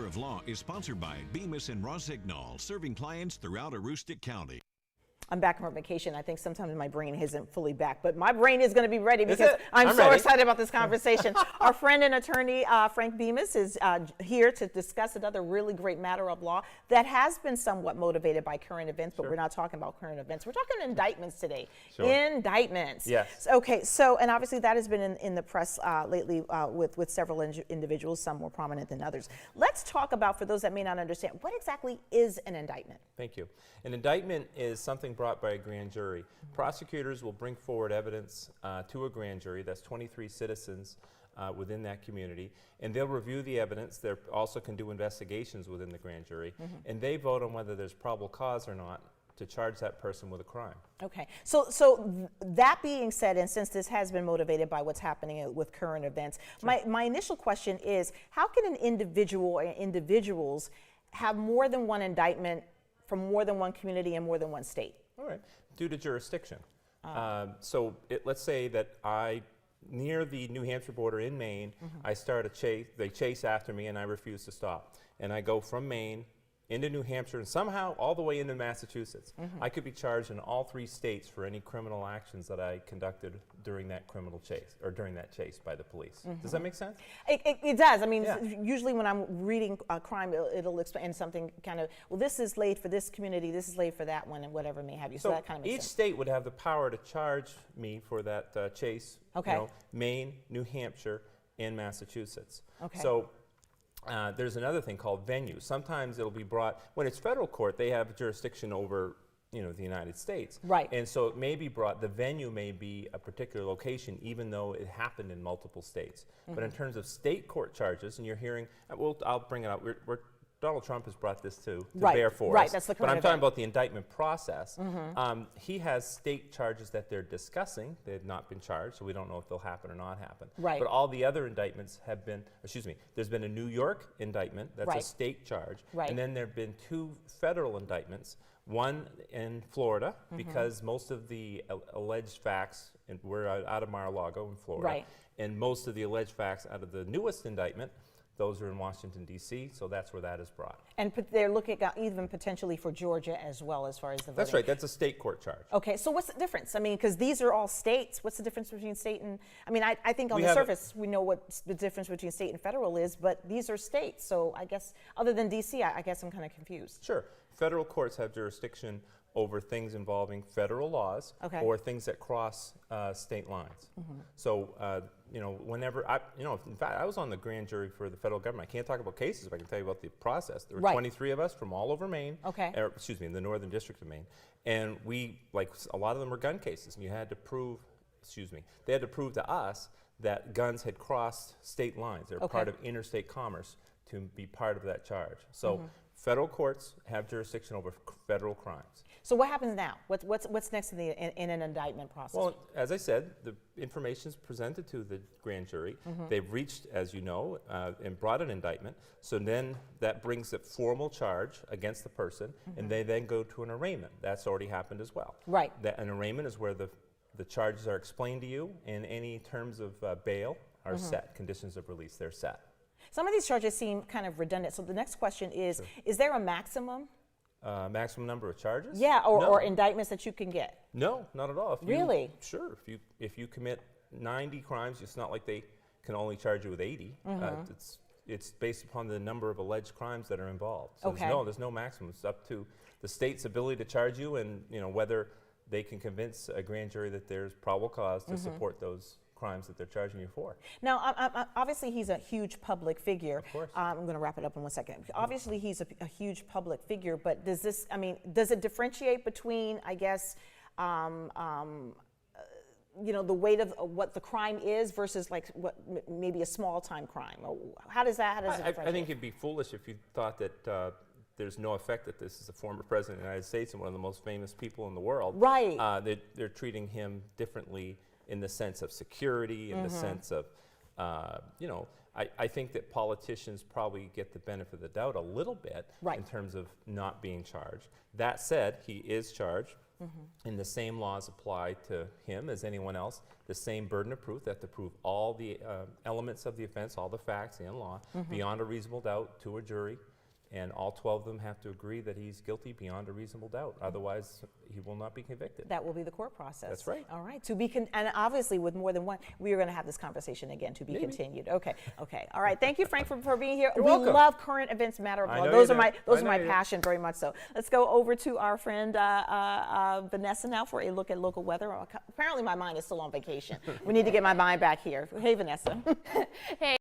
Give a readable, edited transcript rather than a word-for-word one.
of Law is sponsored by Bemis and Rossignol, serving clients throughout Aroostook County. I'm back from vacation. I think sometimes my brain isn't fully back, but my brain is going to be ready because I'm so ready. excited about this conversation. Our friend and attorney, Frank Bemis, is here to discuss another really great matter of law that has been somewhat motivated by current events, but we're not talking about current events. We're talking indictments today. Indictments. Yes. Okay, so, and obviously that has been in the press lately with several individuals, some more prominent than others. Let's talk about, for those that may not understand, what exactly is an indictment? Thank you. An indictment is something brought by a grand jury. Prosecutors will bring forward evidence to a grand jury. That's 23 citizens within that community, and they'll review the evidence. They also can do investigations within the grand jury, and they vote on whether there's probable cause or not to charge that person with a crime. Okay, so that being said, and since this has been motivated by what's happening with current events, my initial question is, how can an individual or individuals have more than one indictment from more than one community and more than one state? All right, due to jurisdiction. So let's say that near the New Hampshire border in Maine, I start a chase, they chase after me and I refuse to stop. And I go from Maine into New Hampshire and somehow all the way into Massachusetts. I could be charged in all 3 states for any criminal actions that I conducted during that criminal chase, or during that chase by the police. Does that make sense? It does. I mean, usually when I'm reading a crime, it'll explain something kind of, well, this is laid for this community, this is laid for that one, and whatever may have you. So that kind of makes each sense. state would have the power to charge me for that chase. Okay. You know, Maine, New Hampshire, and Massachusetts. Okay. So there's another thing called venue. Sometimes it'll be brought, when it's federal court, they have jurisdiction over, you know, the United States. Right. And so it may be brought, the venue may be a particular location, even though it happened in multiple states. But in terms of state court charges, and you're hearing, I'll bring it up, Donald Trump has brought this to bear for us. Right, that's the current But I'm event. talking about the indictment process. He has state charges that they're discussing. They have not been charged, so we don't know if they'll happen or not happen. Right. But all the other indictments have been, there's been a New York indictment, that's a state charge. Right. And then there have been 2 federal indictments, one in Florida, because most of the alleged facts, and we're out of Mar-a-Lago in Florida, Right. and most of the alleged facts out of the newest indictment, those are in Washington, D.C., so that's where that is brought. And they're looking at even potentially for Georgia as well, as far as the voting. That's right, that's a state court charge. Okay, so what's the difference? I mean, because these are all states. What's the difference between state and, I mean, I think on the surface we know what the difference between state and federal is, but these are states. So I guess, other than D.C., I guess I'm kind of confused. Sure. Federal courts have jurisdiction over things involving federal laws or things that cross state lines. So, you know, whenever in fact, I was on the grand jury for the federal government. I can't talk about cases, but I can tell you about the process. There were 23 of us from all over Maine, in the Northern District of Maine, and a lot of them were gun cases, and you had to prove, they had to prove to us that guns had crossed state lines. They're part of interstate commerce to be part of that charge. So federal courts have jurisdiction over federal crimes. So what happens now? What's next in an indictment process? Well, as I said, the information is presented to the grand jury. They've reached, as you know, and brought an indictment. So then that brings a formal charge against the person, and they then go to an arraignment. That's already happened as well. Right. An arraignment is where the charges are explained to you, and any terms of bail are set. Conditions of release, they're set. Some of these charges seem kind of redundant. So the next question is there a maximum? Maximum number of charges? Yeah, or, No. or indictments that you can get? No, not at all. Really? Sure. If you commit 90 crimes, it's not like they can only charge you with 80. It's based upon the number of alleged crimes that are involved. So there's no maximum. It's up to the state's ability to charge you, and whether they can convince a grand jury that there's probable cause to support those crimes that they're charging you for. Now, obviously, he's a huge public figure. Of course. I'm going to wrap it up in 1 second. Obviously, he's a huge public figure, but does it differentiate between, I guess, the weight of what the crime is versus maybe a small time crime? Or how does it differentiate? I think it'd be foolish if you thought that there's no effect that this is a former president of the United States and one of the most famous people in the world. Right. They're treating him differently in the sense of security, in the sense of, I think that politicians probably get the benefit of the doubt a little bit in terms of not being charged. That said, he is charged And the same laws apply to him as anyone else. The same burden of proof, they have to prove all the elements of the offense, all the facts and law, beyond a reasonable doubt to a jury. And all 12 of them have to agree that he's guilty beyond a reasonable doubt. Otherwise, he will not be convicted. That will be the court process. That's right. All right. And obviously, with more than one, we are going to have this conversation again to be continued. Okay. Okay. All right. Thank you, Frank, for being here. You're we welcome. love current events matter of law. Those are my passion, very much so. Let's go over to our friend Vanessa now for a look at local weather. Apparently, my mind is still on vacation. We need to get my mind back here. Hey, Vanessa. Hey.